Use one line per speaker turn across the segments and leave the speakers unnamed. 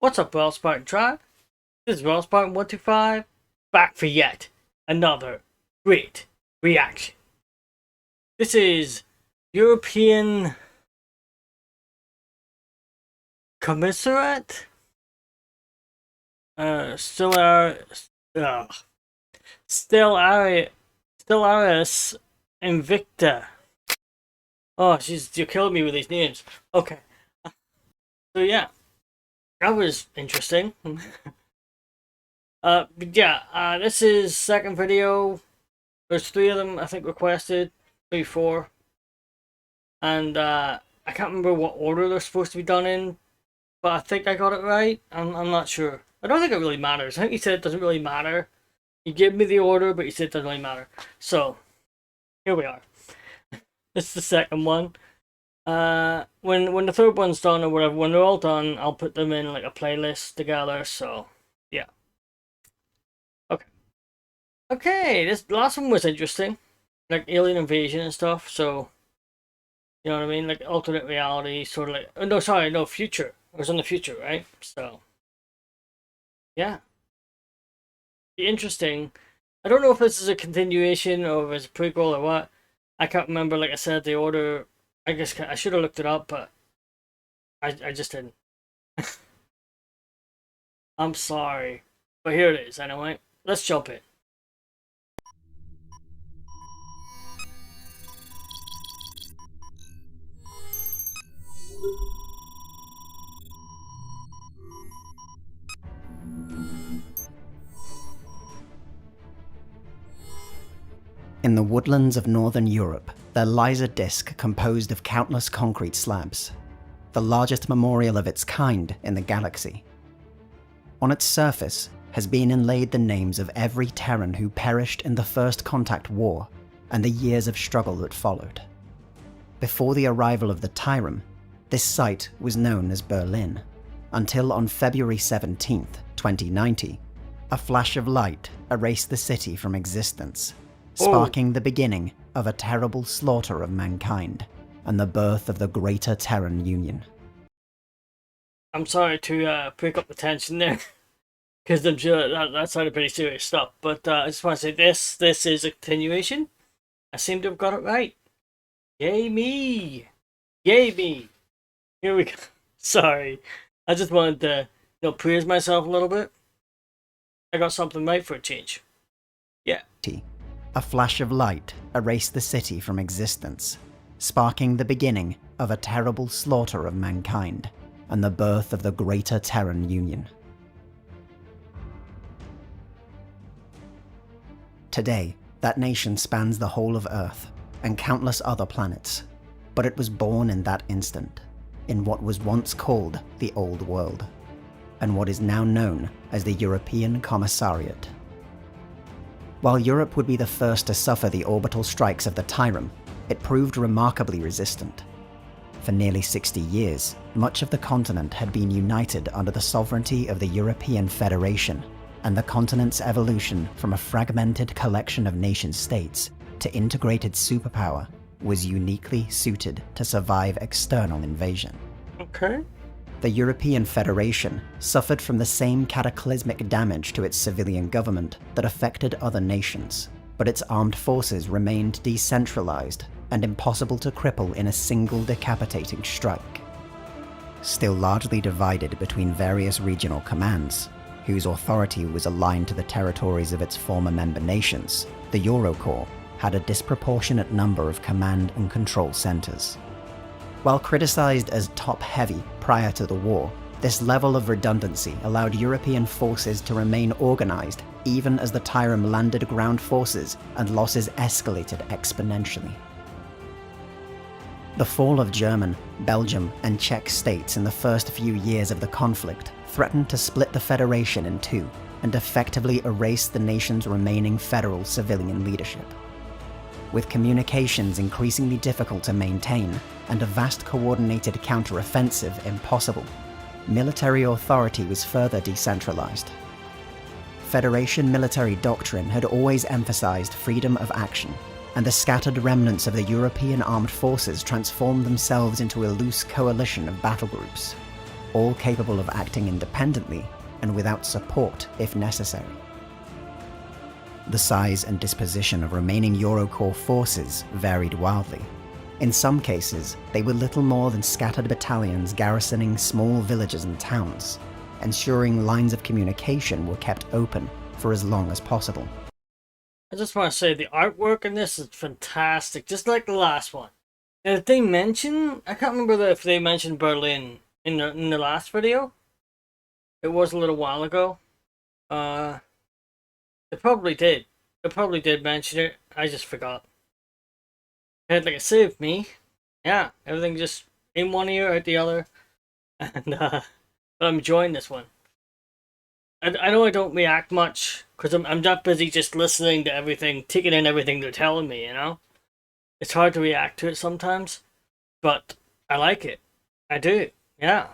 What's up, Well Spartan Tribe? This is Well Spartan 125, back for yet another great reaction. This is European Commissariat? Stellaris Invicta. Oh, you're killing me with these names. Okay. So yeah, that was interesting. This is second video. There's 3 of them, I think, requested. 3, 4. And I can't remember what order they're supposed to be done in, but I think I got it right. I'm not sure. I don't think it really matters. I think he said it doesn't really matter. He gave me the order, but he said it doesn't really matter. So, here we are. This is the second one. When the third one's done or whatever, when they're all done, I'll put them in like a playlist together. So yeah. Okay. This last one was interesting, like alien invasion and stuff. So you know what I mean, like alternate reality, sort of like. Oh, no, future. It was in the future, right? So yeah, be interesting. I don't know if this is a continuation or if it's a prequel or what. I can't remember. Like I said, the order. I guess I should have looked it up, but I just didn't. I'm sorry. But here it is anyway. Let's jump in.
In the woodlands of northern Europe, there lies a disk composed of countless concrete slabs, the largest memorial of its kind in the galaxy. On its surface has been inlaid the names of every Terran who perished in the First Contact War and the years of struggle that followed. Before the arrival of the Tyrum, this site was known as Berlin, until on February 17th, 2090, a flash of light erased the city from existence, sparking the beginning of a terrible slaughter of mankind and the birth of the Greater Terran Union.
I'm sorry to break up the tension there, because I'm sure that sounded pretty serious stuff. But I just want to say this is a continuation. I seem to have got it right. Yay me! Yay me! Here we go. Sorry, I just wanted to praise myself a little bit. I got something right for a change. Yeah.
A flash of light erased the city from existence, sparking the beginning of a terrible slaughter of mankind and the birth of the Greater Terran Union. Today, that nation spans the whole of Earth and countless other planets, but it was born in that instant, in what was once called the Old World, and what is now known as the European Commissariat. While Europe would be the first to suffer the orbital strikes of the Tyrum, it proved remarkably resistant. For nearly 60 years, much of the continent had been united under the sovereignty of the European Federation, and the continent's evolution from a fragmented collection of nation-states to integrated superpower was uniquely suited to survive external invasion.
Okay.
The European Federation suffered from the same cataclysmic damage to its civilian government that affected other nations, but its armed forces remained decentralized and impossible to cripple in a single decapitating strike. Still largely divided between various regional commands, whose authority was aligned to the territories of its former member nations, the Eurocorps had a disproportionate number of command and control centers. While criticized as top-heavy prior to the war, this level of redundancy allowed European forces to remain organized even as the Tyrum landed ground forces and losses escalated exponentially. The fall of German, Belgium, and Czech states in the first few years of the conflict threatened to split the Federation in two and effectively erase the nation's remaining federal civilian leadership. With communications increasingly difficult to maintain and a vast coordinated counteroffensive impossible, military authority was further decentralized. Federation military doctrine had always emphasized freedom of action, and the scattered remnants of the European armed forces transformed themselves into a loose coalition of battle groups. all capable of acting independently and without support if necessary. The size and disposition of remaining Eurocorps forces varied wildly. In some cases, they were little more than scattered battalions garrisoning small villages and towns, ensuring lines of communication were kept open for as long as possible.
I just want to say the artwork in this is fantastic, just like the last one. And if they mention, I can't remember if they mentioned Berlin in the last video. It was a little while ago. They probably did. They probably did mention it. I just forgot. I had like a save me. Yeah, everything just in one ear, out the other. And but I'm enjoying this one. I know I don't react much because I'm not busy just listening to everything, taking in everything they're telling me, you know? It's hard to react to it sometimes, but I like it. I do, yeah.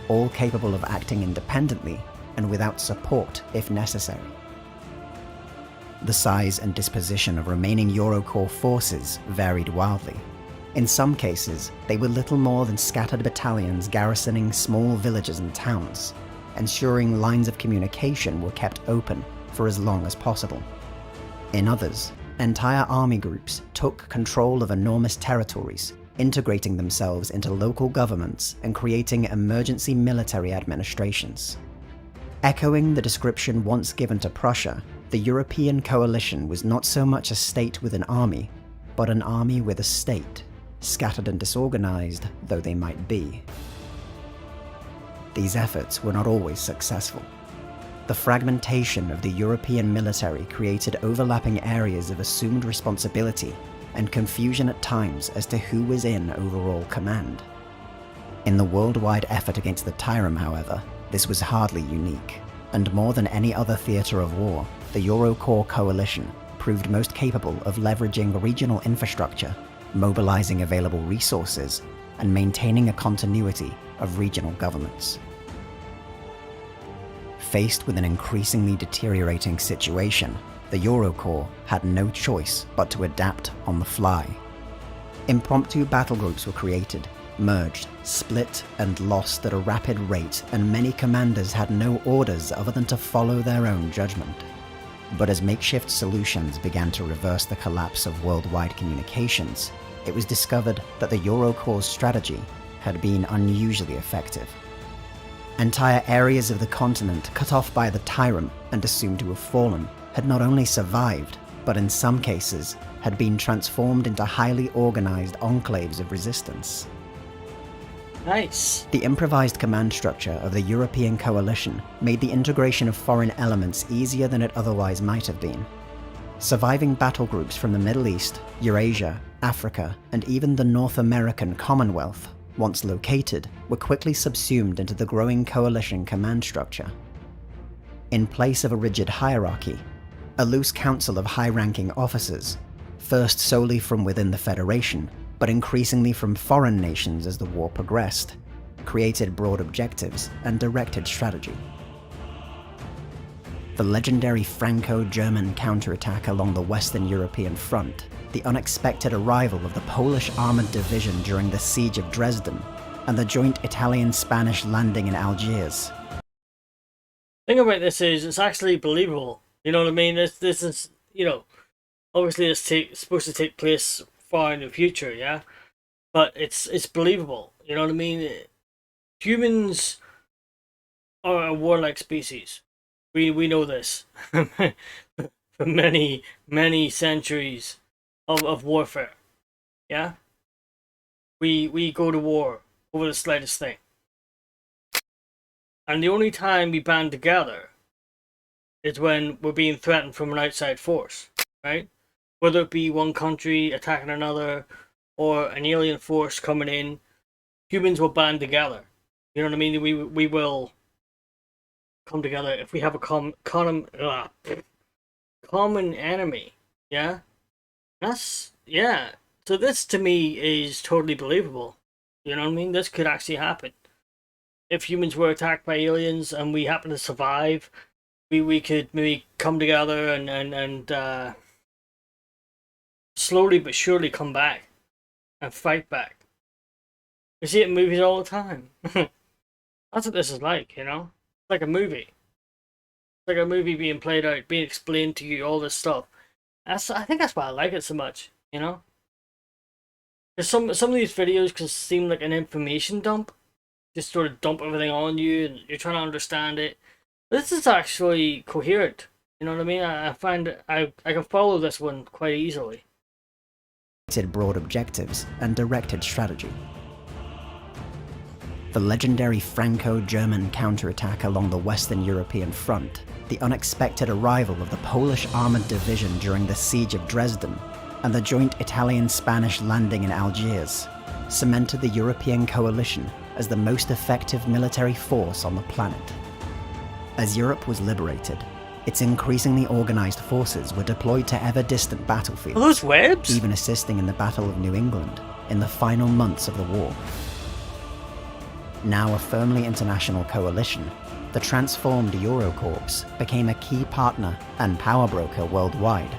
All capable of acting independently and without support if necessary. The size and disposition of remaining Eurocorps forces varied wildly. In some cases, they were little more than scattered battalions garrisoning small villages and towns, ensuring lines of communication were kept open for as long as possible. In others, entire army groups took control of enormous territories, integrating themselves into local governments and creating emergency military administrations. Echoing the description once given to Prussia, the European coalition was not so much a state with an army, but an army with a state, scattered and disorganized though they might be. These efforts were not always successful. The fragmentation of the European military created overlapping areas of assumed responsibility and confusion at times as to who was in overall command. In the worldwide effort against the Tyrant, however, this was hardly unique, and more than any other theatre of war, the Eurocorps coalition proved most capable of leveraging regional infrastructure, mobilizing available resources, and maintaining a continuity of regional governments. Faced with an increasingly deteriorating situation, the Eurocorps had no choice but to adapt on the fly. Impromptu battle groups were created, merged, split, and lost at a rapid rate, and many commanders had no orders other than to follow their own judgment. But as makeshift solutions began to reverse the collapse of worldwide communications, it was discovered that the Eurocorps' strategy had been unusually effective. Entire areas of the continent cut off by the Tyrant and assumed to have fallen had not only survived, but in some cases had been transformed into highly organized enclaves of resistance.
Nice.
The improvised command structure of the European coalition made the integration of foreign elements easier than it otherwise might have been. Surviving battle groups from the Middle East, Eurasia, Africa, and even the North American Commonwealth, once located, were quickly subsumed into the growing coalition command structure. In place of a rigid hierarchy, a loose council of high-ranking officers, first solely from within the Federation, but increasingly from foreign nations as the war progressed, created broad objectives and directed strategy. The legendary Franco-German counterattack along the Western European front, the unexpected arrival of the Polish Armoured Division during the Siege of Dresden, and the joint Italian-Spanish landing in Algiers.
The thing about this is, it's actually believable. You know what I mean? This is, you know, obviously it's supposed to take place far in the future, yeah? But it's believable. You know what I mean? Humans are a warlike species. We know this. For many, many centuries of warfare. Yeah? We go to war over the slightest thing. And the only time we band together is when we're being threatened from an outside force, right? Whether it be one country attacking another or an alien force coming in, humans will band together. You know what I mean? We will come together if we have a common enemy. Yeah? Yeah. So this to me is totally believable. You know what I mean? This could actually happen. If humans were attacked by aliens and we happen to survive, we could maybe come together and slowly but surely come back and fight back. We see it in movies all the time. That's what this is like, you know? It's like a movie. It's like a movie being played out, being explained to you, all this stuff. I think that's why I like it so much, you know? Because some of these videos can seem like an information dump. Just sort of dump everything on you and you're trying to understand it. This is actually coherent. You know what I mean? I find I can follow this one quite easily.
Broad objectives and directed strategy. The legendary Franco-German counterattack along the Western European front, the unexpected arrival of the Polish armoured division during the siege of Dresden, and the joint Italian-Spanish landing in Algiers cemented the European coalition as the most effective military force on the planet. As Europe was liberated, its increasingly organised forces were deployed to ever-distant battlefields,
Are those webs?
even assisting in the Battle of New England in the final months of the war. Now a firmly international coalition, the transformed Eurocorps became a key partner and power broker worldwide.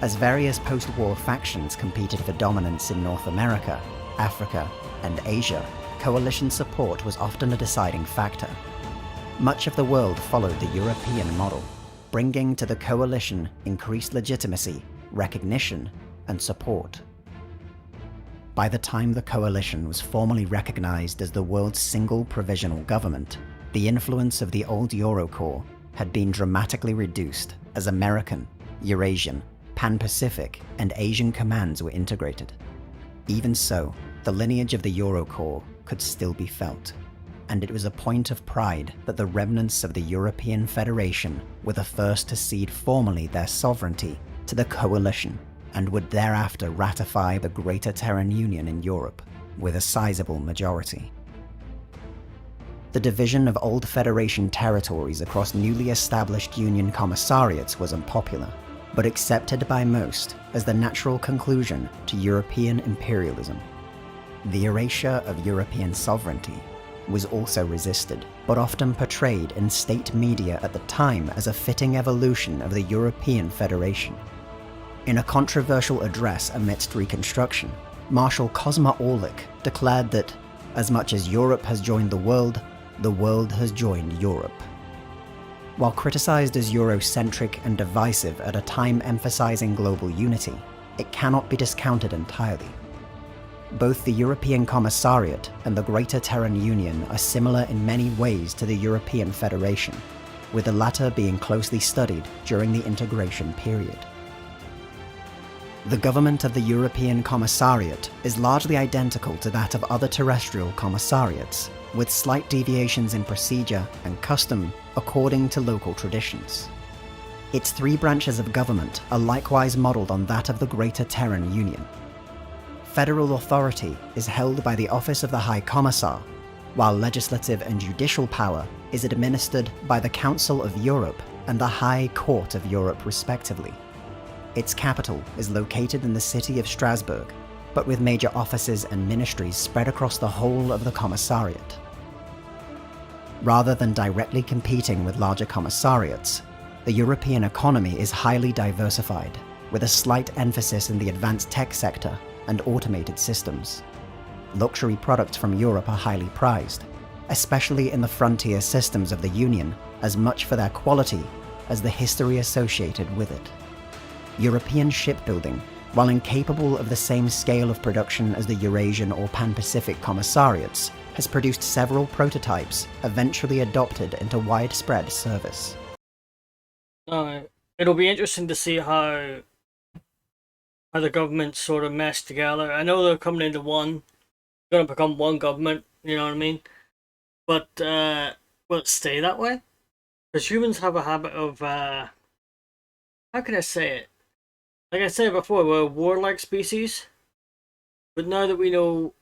As various post-war factions competed for dominance in North America, Africa, and Asia, coalition support was often a deciding factor. Much of the world followed the European model, bringing to the coalition increased legitimacy, recognition, and support. By the time the coalition was formally recognized as the world's single provisional government, the influence of the old Eurocorps had been dramatically reduced as American, Eurasian, Pan-Pacific, and Asian commands were integrated. Even so, the lineage of the Eurocorps could still be felt, and it was a point of pride that the remnants of the European Federation were the first to cede formally their sovereignty to the coalition, and would thereafter ratify the Greater Terran Union in Europe, with a sizable majority. The division of old Federation territories across newly established Union commissariats was unpopular, but accepted by most as the natural conclusion to European imperialism. The erasure of European sovereignty was also resisted, but often portrayed in state media at the time as a fitting evolution of the European Federation. In a controversial address amidst Reconstruction, Marshal Cosma Orlik declared that, as much as Europe has joined the world has joined Europe. While criticized as Eurocentric and divisive at a time emphasizing global unity, it cannot be discounted entirely. Both the European Commissariat and the Greater Terran Union are similar in many ways to the European Federation, with the latter being closely studied during the integration period. The government of the European Commissariat is largely identical to that of other terrestrial commissariats, with slight deviations in procedure and custom according to local traditions. Its three branches of government are likewise modelled on that of the Greater Terran Union. Federal authority is held by the Office of the High Commissar, while legislative and judicial power is administered by the Council of Europe and the High Court of Europe respectively. Its capital is located in the city of Strasbourg, but with major offices and ministries spread across the whole of the commissariat. Rather than directly competing with larger commissariats, the European economy is highly diversified, with a slight emphasis in the advanced tech sector and automated systems. Luxury products from Europe are highly prized, especially in the frontier systems of the Union, as much for their quality as the history associated with it. European shipbuilding, while incapable of the same scale of production as the Eurasian or Pan-Pacific commissariats, has produced several prototypes eventually adopted into widespread service.
It'll be interesting to see how the governments sort of mesh together. I know they're coming into one, going to become one government, you know what I mean? But will it stay that way? Because humans have a habit of, how can I say it? Like I said before, we're a warlike species, but now that we know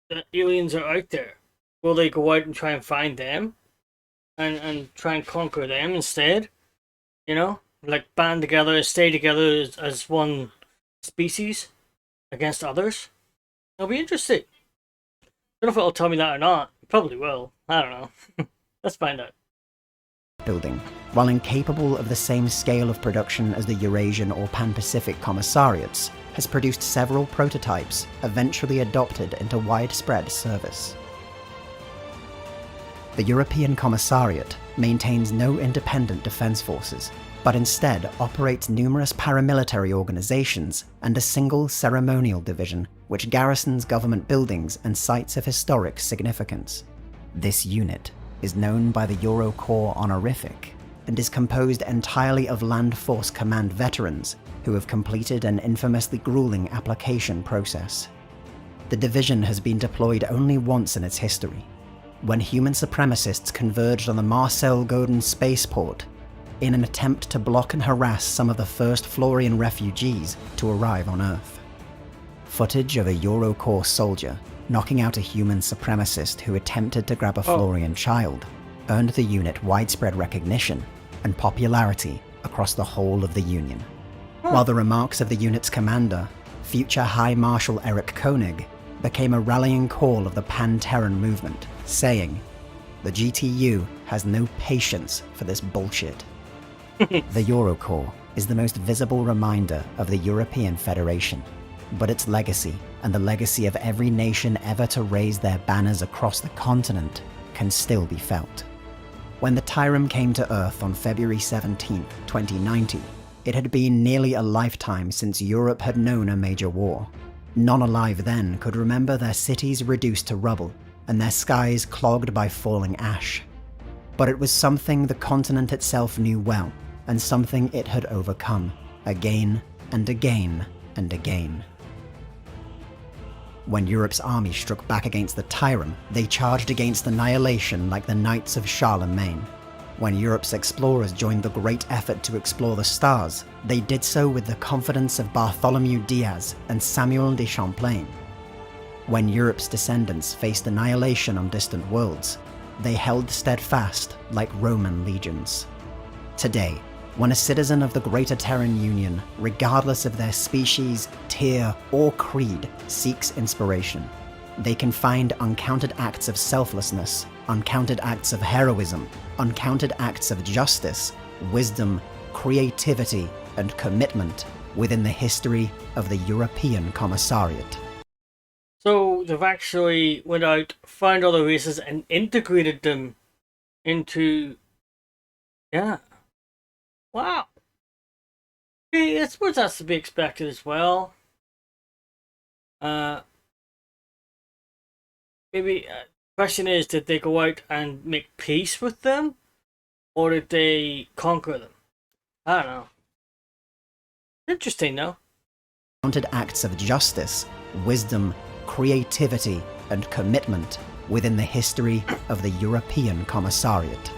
that aliens are out there, will they go out and try and find them? And try and conquer them instead? You know? Like band together, stay together as one species against others? It'll be interesting. I don't know if it'll tell me that or not. It probably will. I don't know. Let's find out.
building, while incapable of the same scale of production as the Eurasian or Pan-Pacific commissariats, has produced several prototypes eventually adopted into widespread service. The European Commissariat maintains no independent defense forces, but instead operates numerous paramilitary organizations and a single ceremonial division which garrisons government buildings and sites of historic significance. This unit is known by the Eurocorps honorific and is composed entirely of Land Force Command veterans who have completed an infamously grueling application process. The division has been deployed only once in its history, when human supremacists converged on the Marcel Godin spaceport in an attempt to block and harass some of the first Florian refugees to arrive on Earth. Footage of a Eurocorps soldier knocking out a human supremacist who attempted to grab a Florian child earned the unit widespread recognition and popularity across the whole of the Union. While the remarks of the unit's commander, future High Marshal Erich Koenig, became a rallying call of the Pan-Terran movement, saying, "The GTU has no patience for this bullshit." The Eurocorps is the most visible reminder of the European Federation, but its legacy, and the legacy of every nation ever to raise their banners across the continent, can still be felt. When the Tyrum came to Earth on February 17, 2090, it had been nearly a lifetime since Europe had known a major war. None alive then could remember their cities reduced to rubble, and their skies clogged by falling ash. But it was something the continent itself knew well, and something it had overcome, again and again and again. When Europe's army struck back against the Tyrum, they charged against annihilation like the Knights of Charlemagne. When Europe's explorers joined the great effort to explore the stars, they did so with the confidence of Bartholomew Diaz and Samuel de Champlain. When Europe's descendants faced annihilation on distant worlds, they held steadfast like Roman legions. Today, when a citizen of the Greater Terran Union, regardless of their species, tier, or creed, seeks inspiration, they can find uncounted acts of selflessness, uncounted acts of heroism, uncounted acts of justice, wisdom, creativity, and commitment within the history of the European Commissariat.
So they've actually went out, found other races, and integrated them into... Yeah. Wow. Okay, I suppose that's to be expected as well. Maybe question is, did they go out and make peace with them, or did they conquer them? I don't know. Interesting, though.
Counted acts of justice, wisdom, creativity, and commitment within the history of the European Commissariat.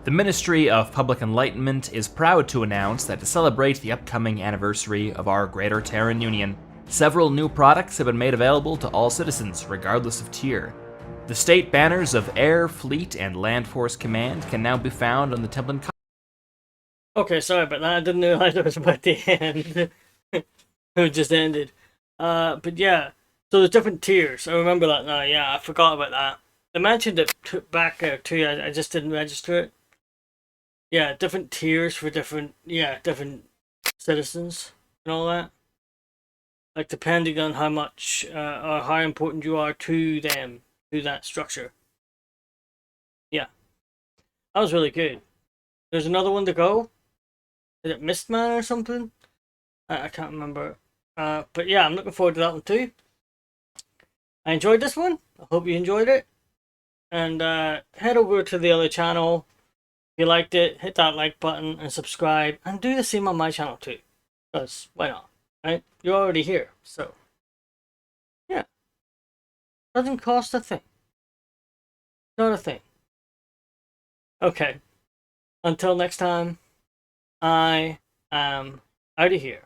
The Ministry of Public Enlightenment is proud to announce that to celebrate the upcoming anniversary of our Greater Terran Union, several new products have been made available to all citizens, regardless of tier. The state banners of Air, Fleet, and Land Force Command can now be found on the Templin.
Okay, sorry about that. I didn't realize it was about the end. It just ended. But yeah, so there's different tiers. I remember that now. Yeah, I forgot about that. I mentioned it back too. I just didn't register it. Yeah, different tiers for different citizens and all that. Like depending on how much or how important you are to them, to that structure. Yeah, that was really good. There's another one to go. Is it Mistman or something? I can't remember. But yeah, I'm looking forward to that one too. I enjoyed this one. I hope you enjoyed it. And head over to the other channel. If you liked it, hit that like button and subscribe. And do the same on my channel too. Because why not? Right? You're already here. So, yeah. Doesn't cost a thing. Not a thing. Okay. Until next time, I am out of here.